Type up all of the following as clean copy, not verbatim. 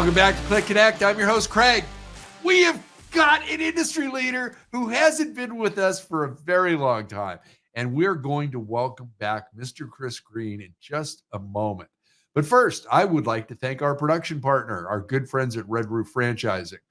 Welcome back to CLIC Connect. I'm your host, Craig. We have got an industry leader who hasn't been with us for a very long time, and we're going to welcome back Mr. Chris Green in just a moment. But first, I would like to thank our production partner, our good friends at Red Roof Franchising. If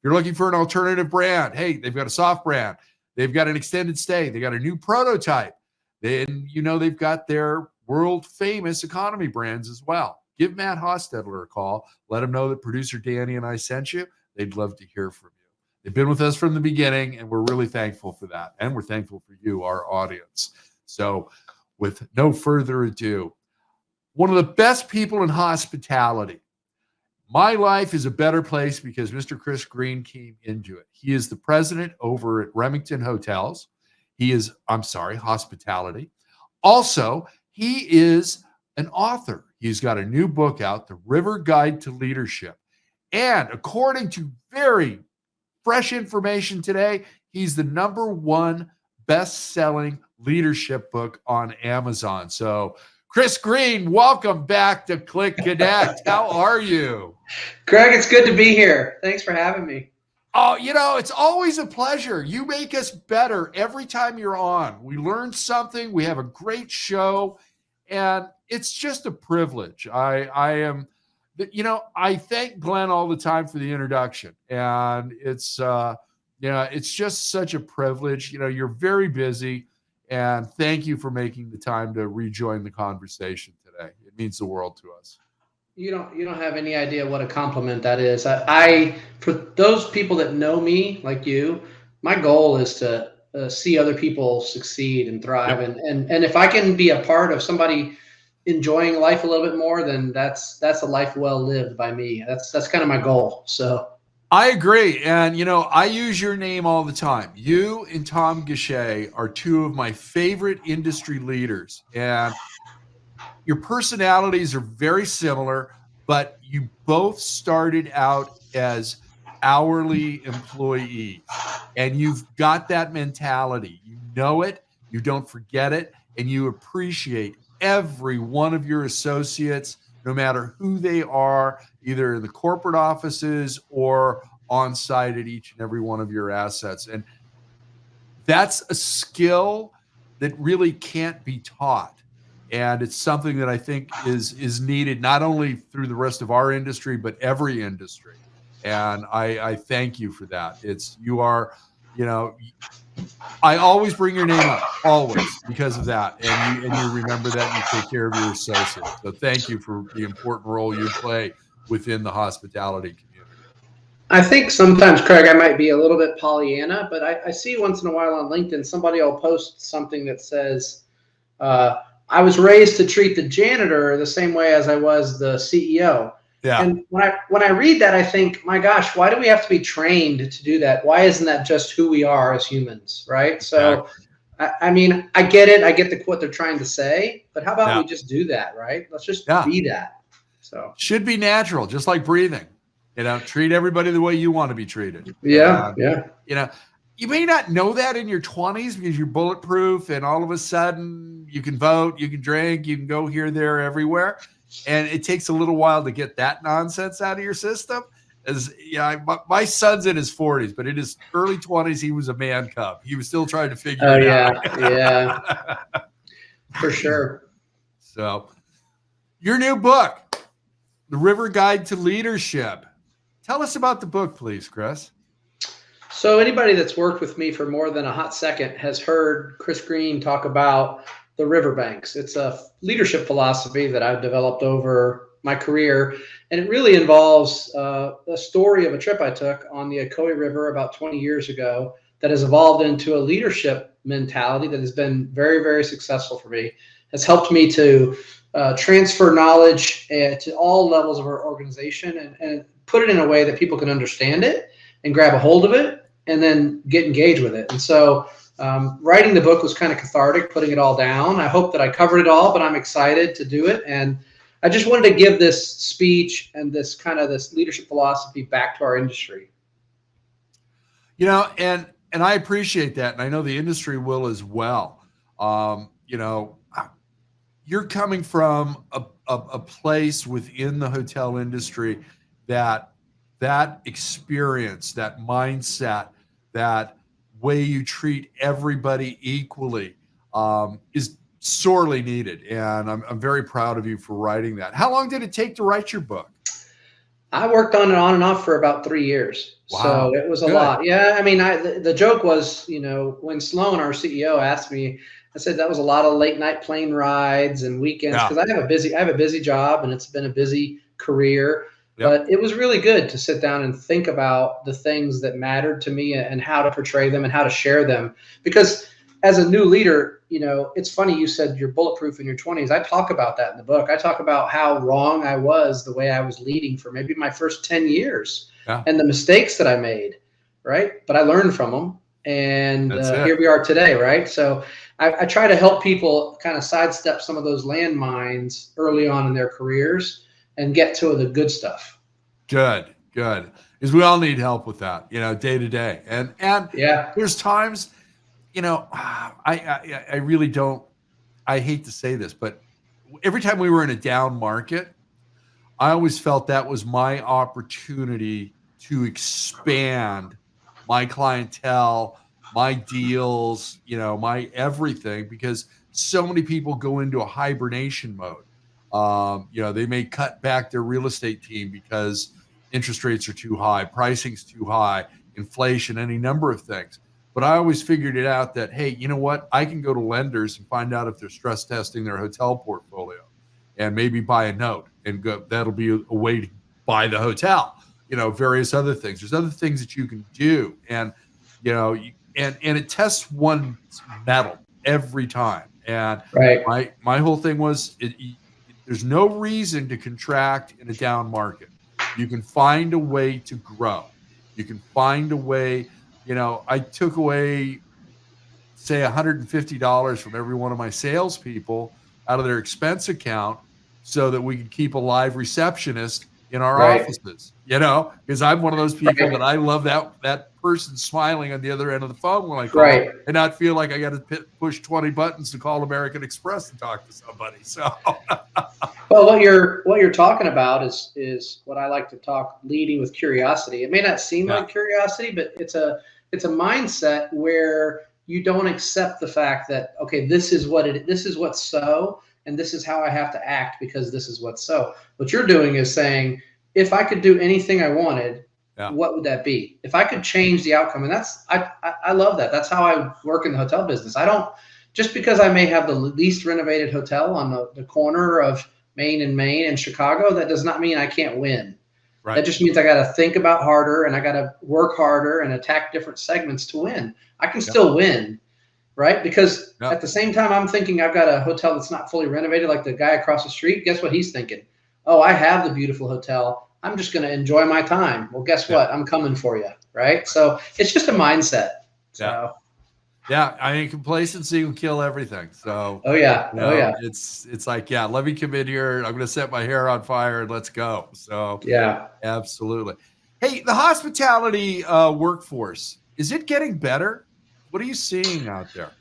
you're looking for an alternative brand, hey, they've got a soft brand. They've got an extended stay. They got a new prototype. Then, they've got their world-famous economy brands as well. Give Matt Hostetler a call. Let him know that producer Danny and I sent you. They'd love to hear from you. They've been with us from the beginning, and we're really thankful for that. And we're thankful for you, our audience. So with no further ado, one of the best people in hospitality. My life is a better place because Mr. Chris Green came into it. He is the president over at Remington Hotels. Hospitality. Also, he is an author. He's got a new book out, The River Guide to Leadership. And according to very fresh information today, he's the #1 best-selling leadership book on Amazon. So, Chris Green, welcome back to CLIC Connect. How are you? Greg, it's good to be here. Thanks for having me. Oh, it's always a pleasure. You make us better every time you're on. We learn something. We have a great show, and it's just a privilege. I thank Glenn all the time for the introduction, and it's just such a privilege. You're very busy, and thank you for making the time to rejoin the conversation today. It means the world to us. You don't have any idea what a compliment that is. I for those people that know me like you, my goal is to see other people succeed and thrive. Yep. And if I can be a part of somebody enjoying life a little bit more, then that's a life well lived by me. That's kind of my goal. So I agree. And, I use your name all the time. You and Tom Gachet are two of my favorite industry leaders. And your personalities are very similar, but you both started out as hourly employees. And you've got that mentality. You know it, you don't forget it, and you appreciate every one of your associates, no matter who they are, either in the corporate offices or on site at each and every one of your assets. And that's a skill that really can't be taught. And it's something that I think is needed not only through the rest of our industry, but every industry. And I thank you for that. I always bring your name up, always, because of that. And you remember that and you take care of your associates. So thank you for the important role you play within the hospitality community. I think sometimes, Craig, I might be a little bit Pollyanna, but I see once in a while on LinkedIn, somebody will post something that says, I was raised to treat the janitor the same way as I was the CEO. Yeah. And when I read that, I think, my gosh, why do we have to be trained to do that? Why isn't that just who we are as humans, right? So, exactly. I get it. I get what they're trying to say, but how about we just do that, right? Let's just be that. So should be natural, just like breathing. Treat everybody the way you want to be treated. Yeah. You may not know that in your 20s because you're bulletproof, and all of a sudden you can vote, you can drink, you can go here, there, everywhere. And it takes a little while to get that nonsense out of your system. My son's in his 40s, but in his early 20s, he was a man cub. He was still trying to figure it out. Yeah, for sure. So your new book, The River Guide to Leadership. Tell us about the book, please, Chris. So anybody that's worked with me for more than a hot second has heard Chris Green talk about the riverbanks. It's a leadership philosophy that I've developed over my career, and it really involves a story of a trip I took on the Ocoee River about 20 years ago that has evolved into a leadership mentality that has been very, very successful for me. Has helped me to transfer knowledge to all levels of our organization and put it in a way that people can understand it and grab a hold of it and then get engaged with it. And so writing the book was kind of cathartic, putting it all down. I hope that I covered it all, but I'm excited to do it. And I just wanted to give this speech and this leadership philosophy back to our industry. And I appreciate that. And I know the industry will as well. You're coming from a place within the hotel industry that experience, that mindset, that way you treat everybody equally is sorely needed. And I'm very proud of you for writing that. How long did it take to write your book? I worked on it on and off for about 3 years. Wow. So it was a Good. lot. Yeah. I mean, the joke was, when Sloan, our CEO, asked me, I said that was a lot of late night plane rides and weekends because I have a busy job and it's been a busy career. But it was really good to sit down and think about the things that mattered to me and how to portray them and how to share them. Because as a new leader, it's funny you said you're bulletproof in your 20s. I talk about that in the book. I talk about how wrong I was the way I was leading for maybe my first 10 years and the mistakes that I made, right? But I learned from them. And here we are today, right? So I try to help people kind of sidestep some of those landmines early on in their careers and get to the good stuff. Good. Because we all need help with that, day to day. And there's times, I really don't, I hate to say this, but every time we were in a down market, I always felt that was my opportunity to expand my clientele, my deals, my everything, because so many people go into a hibernation mode. They may cut back their real estate team because interest rates are too high, pricing's too high, inflation, any number of things. But I always figured it out that, hey, you know what? I can go to lenders and find out if they're stress testing their hotel portfolio and maybe buy a note and go. That'll be a way to buy the hotel, various other things. There's other things that you can do. And, and it tests one's mettle every time. And my whole thing was there's no reason to contract in a down market. You can find a way to grow. You can find a way. I took away, say, $150 from every one of my salespeople out of their expense account so that we could keep a live receptionist in our offices, because I'm one of those people that I love that person smiling on the other end of the phone when I call and not feel like I got to push 20 buttons to call American Express and talk to somebody. So, well, what you're talking about is what I like to talk leading with curiosity. It may not seem like curiosity, but it's a mindset where you don't accept the fact that, okay, this is what's so, and this is how I have to act because this is what's so. What you're doing is saying, if I could do anything I wanted, what would that be? If I could change the outcome, and I love that. That's how I work in the hotel business. I don't, just because I may have the least renovated hotel on the corner of Main and Chicago, that does not mean I can't win. Right. That just means I got to think about harder and I got to work harder and attack different segments to win. I can still win, right? Because at the same time, I'm thinking I've got a hotel that's not fully renovated like the guy across the street. Guess what he's thinking? Oh, I have the beautiful hotel. I'm just going to enjoy my time. Well, guess what? I'm coming for you, right? So it's just a mindset. So. Yeah, I mean, complacency will kill everything. So, it's like, let me come in here. I'm going to set my hair on fire and let's go. So, absolutely. Hey, the hospitality workforce, is it getting better? What are you seeing out there?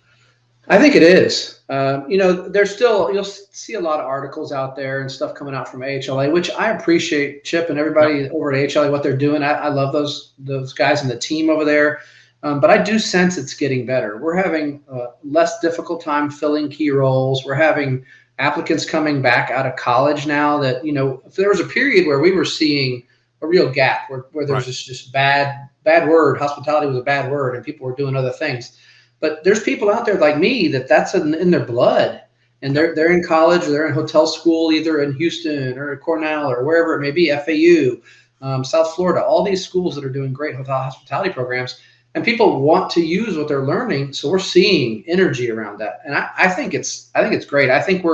I think it is. There's still, you'll see a lot of articles out there and stuff coming out from AHLA, which I appreciate, Chip, and everybody over at AHLA, what they're doing. I love those guys and the team over there. But I do sense it's getting better. We're having less difficult time filling key roles. We're having applicants coming back out of college now that, if there was a period where we were seeing a real gap where there was just bad word, hospitality was a bad word and people were doing other things. But there's people out there like me that's in their blood, and they're in college or they're in hotel school, either in Houston or Cornell or wherever it may be, FAU, South Florida, all these schools that are doing great hotel hospitality programs. And people want to use what they're learning, so we're seeing energy around that, and I think it's great. I think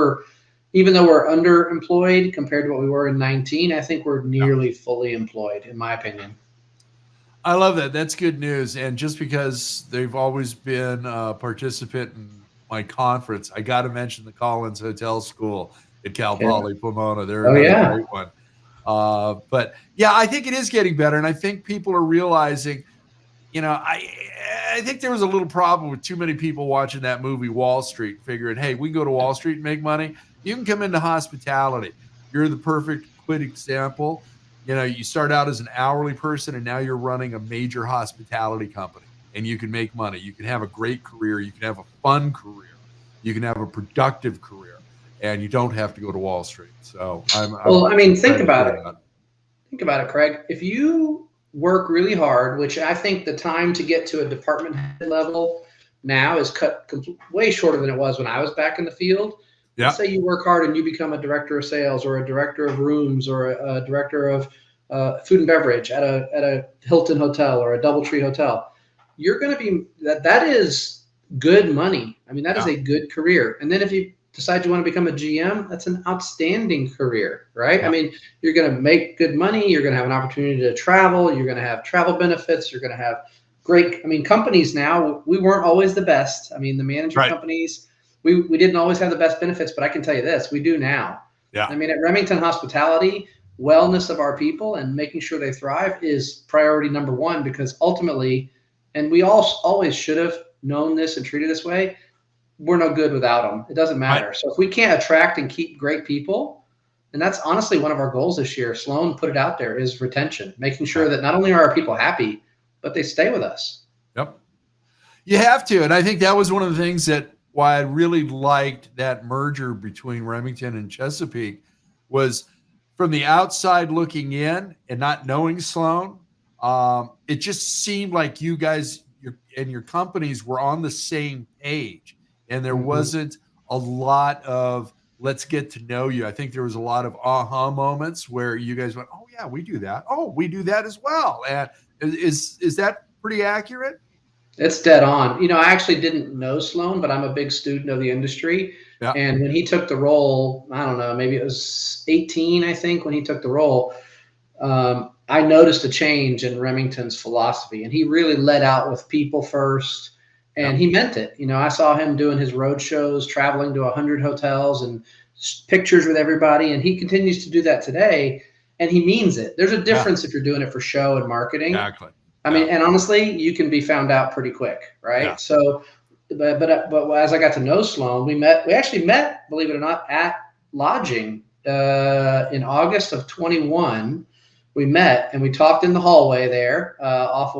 even though we're underemployed compared to what we were in 19, I think we're nearly fully employed, in my opinion. I love that. That's good news. And just because they've always been a participant in my conference, I got to mention the Collins Hotel School at Cal Poly Pomona. They're another great one. But I think it is getting better, and I think people are realizing. I think there was a little problem with too many people watching that movie Wall Street, figuring, hey, we can go to Wall Street and make money. You can come into hospitality. You're the perfect example. you start out as an hourly person and now you're running a major hospitality company and you can make money. You can have a great career. You can have a fun career. You can have a productive career, and you don't have to go to Wall Street. So well, I mean, think excited to about hear it. that. Think about it, Craig. If you work really hard, which I think the time to get to a department head level now is cut way shorter than it was when I was back in the field. Yeah. Let's say you work hard and you become a director of sales or a director of rooms or a director of food and beverage at a Hilton hotel or a DoubleTree hotel. You're going to be that is good money. I mean, that is a good career. And then if you decide you want to become a GM, that's an outstanding career, right? Yeah. I mean, you're going to make good money. You're going to have an opportunity to travel. You're going to have travel benefits. You're going to have great. I mean, companies now, we weren't always the best. I mean, the management companies, we didn't always have the best benefits, but I can tell you this, we do now. Yeah. I mean, at Remington Hospitality, wellness of our people and making sure they thrive is priority number one, because ultimately, and we all always should have known this and treated this way, we're no good without them. It doesn't matter. So if we can't attract and keep great people, and that's honestly one of our goals this year, Sloan put it out there, is retention, making sure that not only are our people happy, but they stay with us. Yep. You have to. And I think that was one of the things that why I really liked that merger between Remington and Chesapeake was, from the outside looking in and not knowing Sloan, it just seemed like you guys and your companies were on the same page. And there wasn't a lot of let's get to know you. I think there was a lot of aha moments where you guys went, oh, yeah, we do that. Oh, we do that as well. And is that pretty accurate? It's dead on. I actually didn't know Sloan, but I'm a big student of the industry. Yeah. And when he took the role, I don't know, maybe it was 18, I think, when he took the role, I noticed a change in Remington's philosophy. And he really led out with people first. And he meant it. I saw him doing his road shows, traveling to 100 hotels and pictures with everybody. And he continues to do that today. And he means it. There's a difference if you're doing it for show and marketing. Exactly. I mean, and honestly, you can be found out pretty quick, right? Yeah. So, but as I got to know Sloan, we actually met, believe it or not, at lodging in August of 21. We met and we talked in the hallway there, off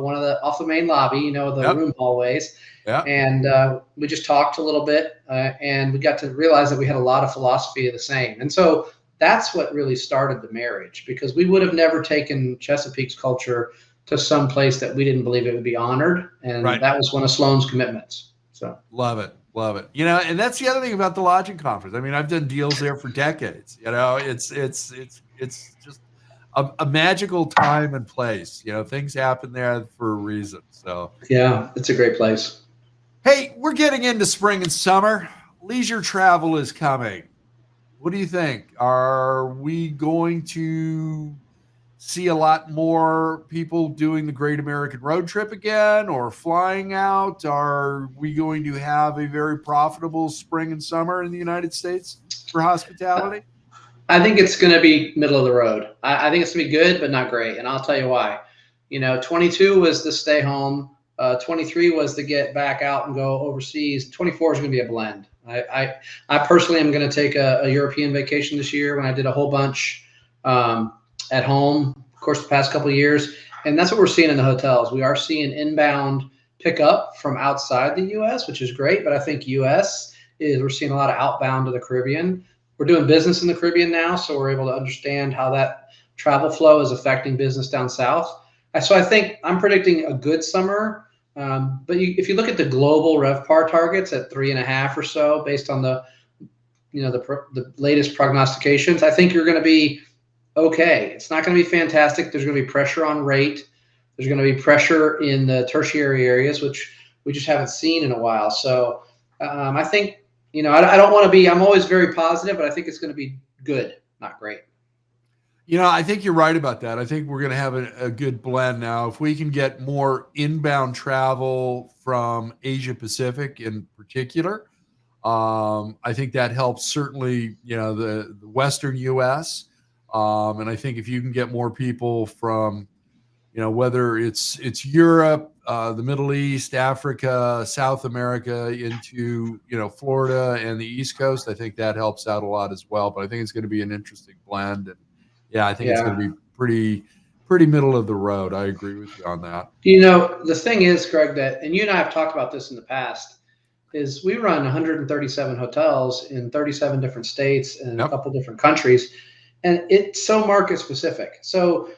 the main lobby, the room hallways. Yeah. And we just talked a little bit, and we got to realize that we had a lot of philosophy of the same. And so that's what really started the marriage, because we would have never taken Chesapeake's culture to some place that we didn't believe it would be honored. And that was one of Sloan's commitments. So love it. Love it. And that's the other thing about the lodging conference. I mean, I've done deals there for decades. It's just a magical time and place. Things happen there for a reason. So yeah, it's a great place. Hey, we're getting into spring and summer. Leisure travel is coming. What do you think? Are we going to see a lot more people doing the Great American Road Trip again, or flying out? Are we going to have a very profitable spring and summer in the United States for hospitality? I think it's going to be middle of the road. I think it's going to be good, but not great. And I'll tell you why. 22 was the stay home. 23 was to get back out and go overseas. 24 is going to be a blend. I personally am going to take a European vacation this year, when I did a whole bunch at home, of course, the past couple of years. And that's what we're seeing in the hotels. We are seeing inbound pickup from outside the U.S., which is great. But I think we're seeing a lot of outbound to the Caribbean. We're doing business in the Caribbean now, so we're able to understand how that travel flow is affecting business down south. So I think I'm predicting a good summer. But if you look at the global RevPAR targets at 3.5 or so, based on the latest prognostications, I think you're going to be okay. It's not going to be fantastic. There's going to be pressure on rate. There's going to be pressure in the tertiary areas, which we just haven't seen in a while. So I think, I don't want to be, I'm always very positive, but I think it's going to be good, not great. I think you're right about that. I think we're going to have a good blend now. If we can get more inbound travel from Asia Pacific in particular, I think that helps certainly, the Western U.S. And I think if you can get more people from, whether it's Europe, the Middle East, Africa, South America, into, Florida and the East Coast, I think that helps out a lot as well. But I think it's going to be an interesting blend. And yeah, I think it's going to be pretty middle of the road. I agree with you on that. The thing is, Greg, that, and you and I have talked about this in the past, is we run 137 hotels in 37 different states and a couple different countries, and it's so market specific. So,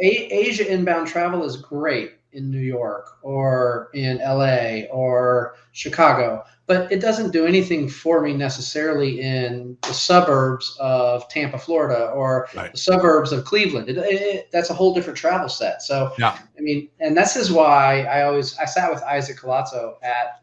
Asia inbound travel is great in New York or in LA or Chicago, but it doesn't do anything for me necessarily in the suburbs of Tampa, Florida, or the suburbs of Cleveland. That's a whole different travel set. So, I mean, and this is why I sat with Isaac Colazzo at,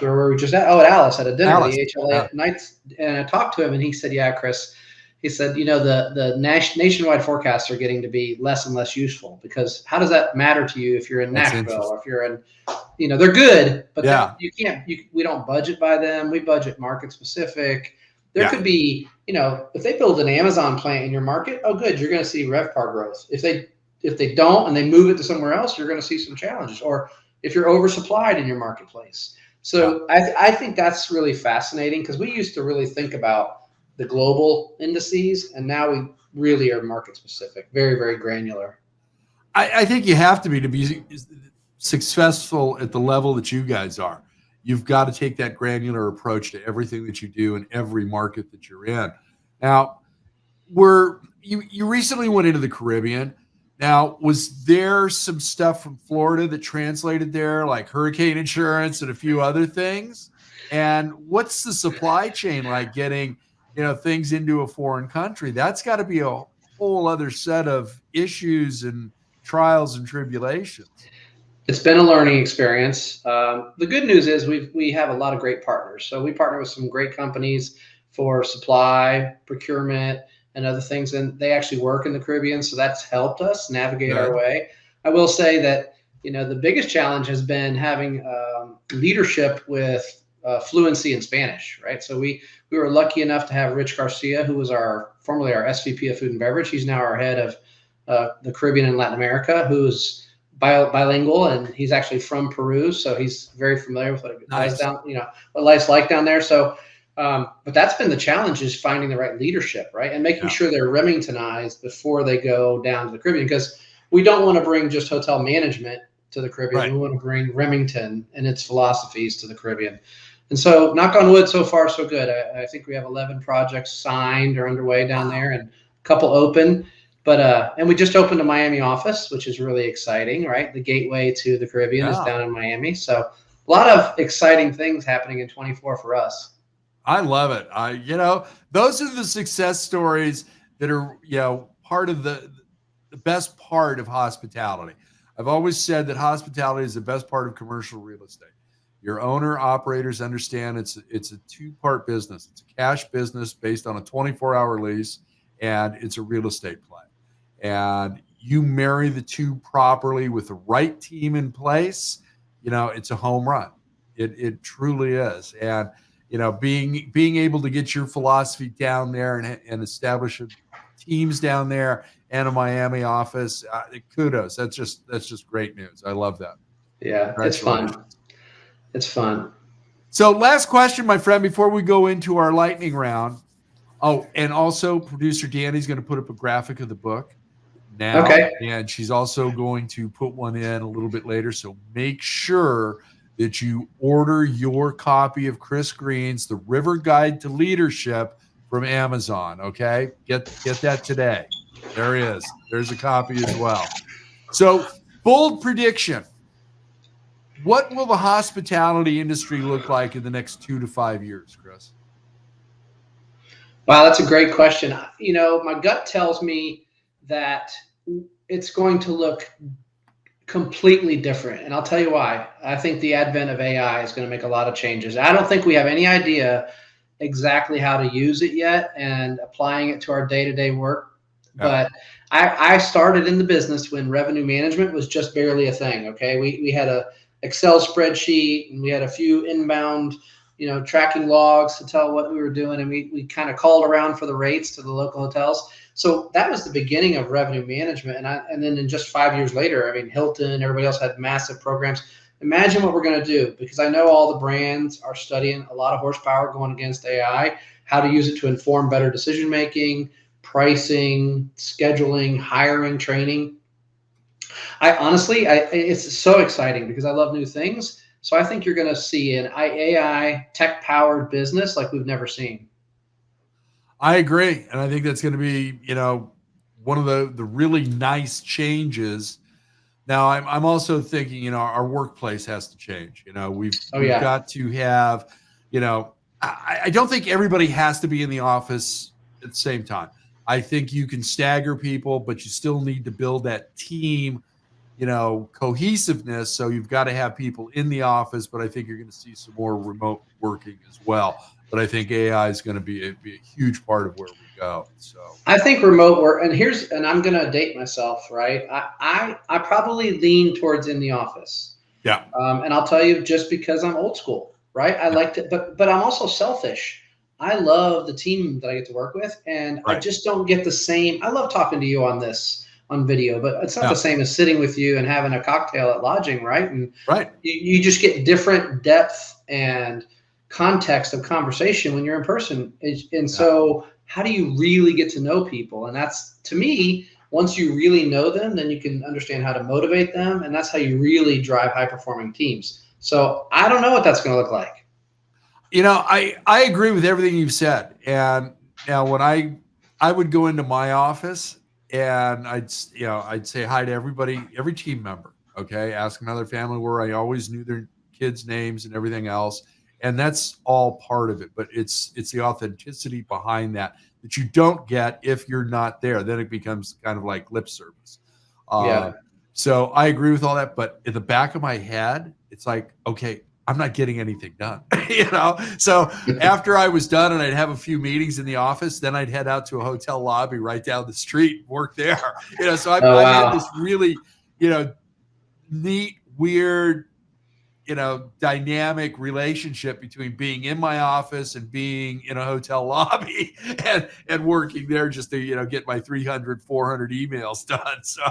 where were we just at? Oh, at Alice at a dinner, the HLA nights. And I talked to him and he said, yeah, Chris, he said, the nationwide forecasts are getting to be less and less useful, because how does that matter to you if you're in Nashville or if you're in, they're good, but we don't budget by them. We budget market specific. There could be, if they build an Amazon plant in your market, oh, good, you're going to see RevPAR growth. If they don't and they move it to somewhere else, you're going to see some challenges. Or if you're oversupplied in your marketplace. So I think that's really fascinating, because we used to really think about the global indices, and now we really are market specific, very, very granular. I think you have to be successful at the level that you guys are. You've got to take that granular approach to everything that you do in every market that you're in. Now, you recently went into the Caribbean. Now, was there some stuff from Florida that translated there, like hurricane insurance and a few other things? And what's the supply chain like getting, things into a foreign country? That's got to be a whole other set of issues and trials and tribulations. It's been a learning experience. The good news is we have a lot of great partners. So we partner with some great companies for supply, procurement, and other things, and they actually work in the Caribbean, so that's helped us navigate our way. I will say that the biggest challenge has been having leadership with fluency in Spanish, right? So we were lucky enough to have Rich Garcia, who was formerly our SVP of food and beverage. He's now our head of the Caribbean and Latin America, who's bilingual, and he's actually from Peru, so he's very familiar with what what life's like down there. So. But that's been the challenge, is finding the right leadership, right? And making sure they're Remingtonized before they go down to the Caribbean, because we don't want to bring just hotel management to the Caribbean. We want to bring Remington and its philosophies to the Caribbean. And so, knock on wood, so far so good. I think we have 11 projects signed or underway down there, and a couple open. But and we just opened a Miami office, which is really exciting, right? The gateway to the Caribbean is down in Miami. So a lot of exciting things happening in 24 for us. I love it. Those are the success stories that are, part of the best part of hospitality. I've always said that hospitality is the best part of commercial real estate. Your owner operators understand it's a two-part business. It's a cash business based on a 24-hour lease, and it's a real estate play. And you marry the two properly with the right team in place, it's a home run. It truly is. And being able to get your philosophy down there and establish teams down there and a Miami office, kudos. That's just great news. I love that. Yeah, it's fun. It's fun. So last question, my friend, before we go into our lightning round. Oh, and also producer Danny's going to put up a graphic of the book now. Okay. And she's also going to put one in a little bit later. So make sure that you order your copy of Chris Green's The River Guide to Leadership from Amazon, okay? Get that today. There he is. There's a copy as well. So, bold prediction. What will the hospitality industry look like in the next 2 to 5 years, Chris? Wow, that's a great question. My gut tells me that it's going to look completely different. And I'll tell you why. I think the advent of AI is going to make a lot of changes. I don't think we have any idea exactly how to use it yet and applying it to our day-to-day work. But I started in the business when revenue management was just barely a thing. Okay. We had a Excel spreadsheet, and we had a few inbound, tracking logs to tell what we were doing. And we kind of called around for the rates to the local hotels. So that was the beginning of revenue management. And then in just 5 years later, Hilton, everybody else had massive programs. Imagine what we're going to do, because I know all the brands are studying a lot of horsepower going against AI, how to use it to inform better decision-making, pricing, scheduling, hiring, training. I honestly, it's so exciting because I love new things. So I think you're going to see an AI tech-powered business like we've never seen. I agree, and I think that's going to be, one of the really nice changes. Now, I'm also thinking, our workplace has to change. We've got to have, I don't think everybody has to be in the office at the same time. I think you can stagger people, but you still need to build that team, cohesiveness. So you've got to have people in the office, but I think you're going to see some more remote working as well. But I think AI is going to be a huge part of where we go. So I think remote work, and I'm going to date myself, right? I probably lean towards in the office. Yeah. And I'll tell you, just because I'm old school, right? I like to, but I'm also selfish. I love the team that I get to work with, and I just don't get the same. I love talking to you on video, but it's not the same as sitting with you and having a cocktail at lodging, right? And you just get different depth and context of conversation when you're in person. And so how do you really get to know people? And that's, to me, once you really know them, then you can understand how to motivate them. And that's how you really drive high performing teams. So I don't know what that's going to look like. I agree with everything you've said. And now when I would go into my office and I'd say hi to everybody, every team member. Okay. Ask them how their family were. I always knew their kids' names and everything else. And that's all part of it. But it's the authenticity behind that you don't get if you're not there. Then it becomes kind of like lip service. So I agree with all that. But in the back of my head, it's like, okay, I'm not getting anything done, So after I was done and I'd have a few meetings in the office, then I'd head out to a hotel lobby right down the street, work there, So I've had this really, neat, weird, dynamic relationship between being in my office and being in a hotel lobby and working there just to, get my 300, 400 emails done. So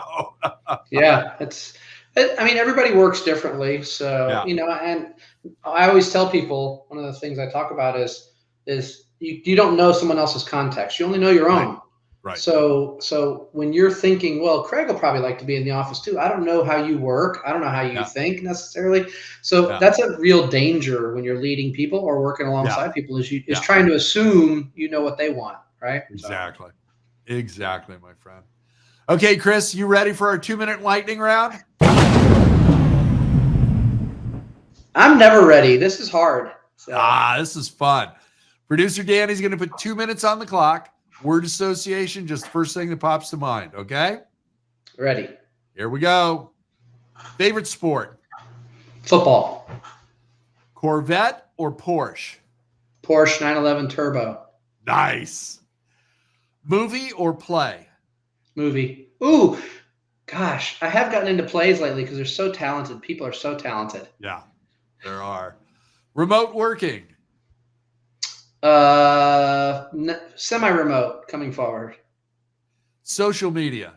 everybody works differently. So, and I always tell people, one of the things I talk about is you don't know someone else's context. You only know your own. Right. So when you're thinking, well, Craig will probably like to be in the office too. I don't know how you work. I don't know how you think necessarily. So that's a real danger when you're leading people or working alongside people is trying to assume you know what they want. Right. Exactly. Exactly, my friend. Okay, Chris, you ready for our 2-minute lightning round? I'm never ready. This is hard. This is fun. Producer Danny's going to put 2 minutes on the clock. Word association, just first thing that pops to mind. Okay? Ready. Here we go. Favorite sport? Football. Corvette or Porsche? Porsche 911 Turbo. Nice. Movie or play? Movie. Ooh, gosh. I have gotten into plays lately because they're so talented. People are so talented. Yeah, there are. Remote working? Semi-remote coming forward. Social media?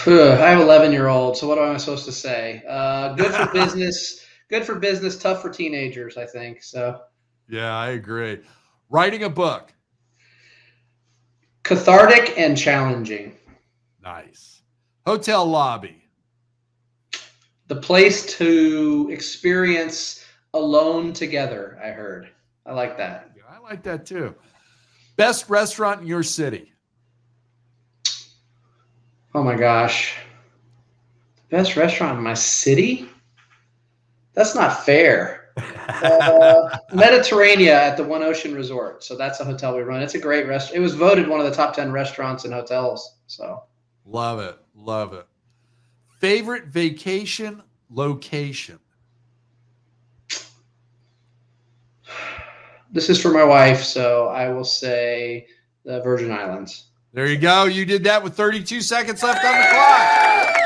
I have 11-year-old, so what am I supposed to say? Good for business. Good for business. Tough for teenagers, I think. So. Yeah, I agree. Writing a book? Cathartic and challenging. Nice. Hotel lobby? The place to experience alone together, I heard. I like that. Yeah, I like that too. Best restaurant in your city? Oh my gosh. Best restaurant in my city? That's not fair. Mediterranean at the One Ocean Resort. So that's a hotel we run. It's a great restaurant. It was voted one of the top 10 restaurants and hotels. So love it. Love it. Favorite vacation location? This is for my wife, so I will say the Virgin Islands. There you go. You did that with 32 seconds left on the clock.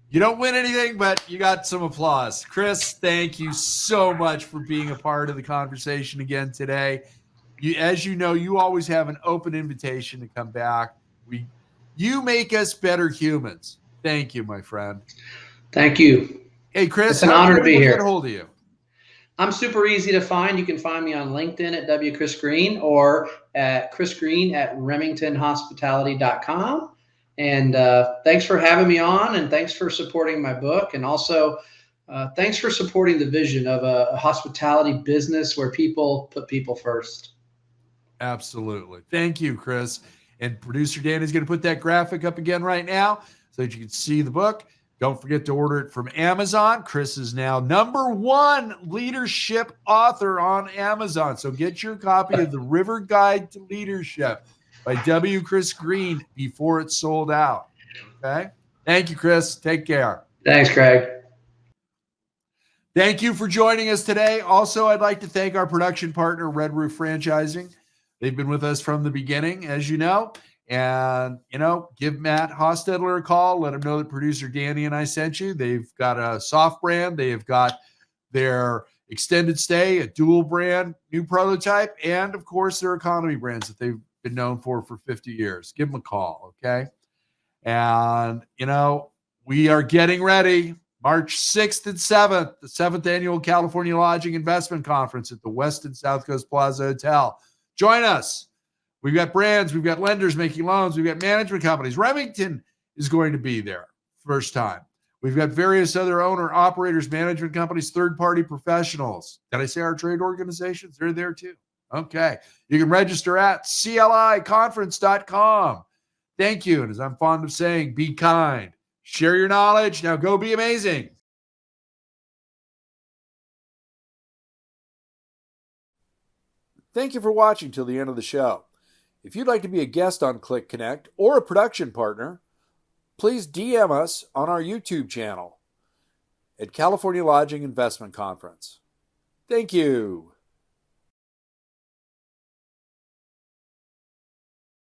You don't win anything, but you got some applause. Chris, thank you so much for being a part of the conversation again today. As you know, you always have an open invitation to come back. You make us better humans. Thank you, my friend. Thank you. Hey, Chris. It's an honor to be here. Get a hold of you. I'm super easy to find. You can find me on LinkedIn at W. Chris Green or at Chris Green at RemingtonHospitality.com. And thanks for having me on, and thanks for supporting my book. And also, thanks for supporting the vision of a hospitality business where people put people first. Absolutely. Thank you, Chris. And producer Dan is going to put that graphic up again right now so that you can see the book. Don't forget to order it from Amazon. Chris is now #1 leadership author on Amazon. So get your copy of The River Guide to Leadership by W. Chris Green before it's sold out. Okay. Thank you, Chris. Take care. Thanks, Craig. Thank you for joining us today. Also, I'd like to thank our production partner, Red Roof Franchising. They've been with us from the beginning, as you know. And, give Matt Hostetler a call. Let him know that producer Danny and I sent you. They've got a soft brand. They've got their extended stay, a dual brand, new prototype, and, of course, their economy brands that they've been known for 50 years. Give them a call, okay? And, we are getting ready. March 6th and 7th, the 7th Annual California Lodging Investment Conference at the West and South Coast Plaza Hotel. Join us. We've got brands, we've got lenders making loans, we've got management companies. Remington is going to be there first time. We've got various other owner operators, management companies, third-party professionals. Did I say our trade organizations? They're there too. Okay. You can register at cliconference.com. Thank you. And as I'm fond of saying, be kind. Share your knowledge. Now go be amazing. Thank you for watching till the end of the show. If you'd like to be a guest on CLIC Connect or a production partner, please DM us on our YouTube channel at California Lodging Investment Conference. Thank you.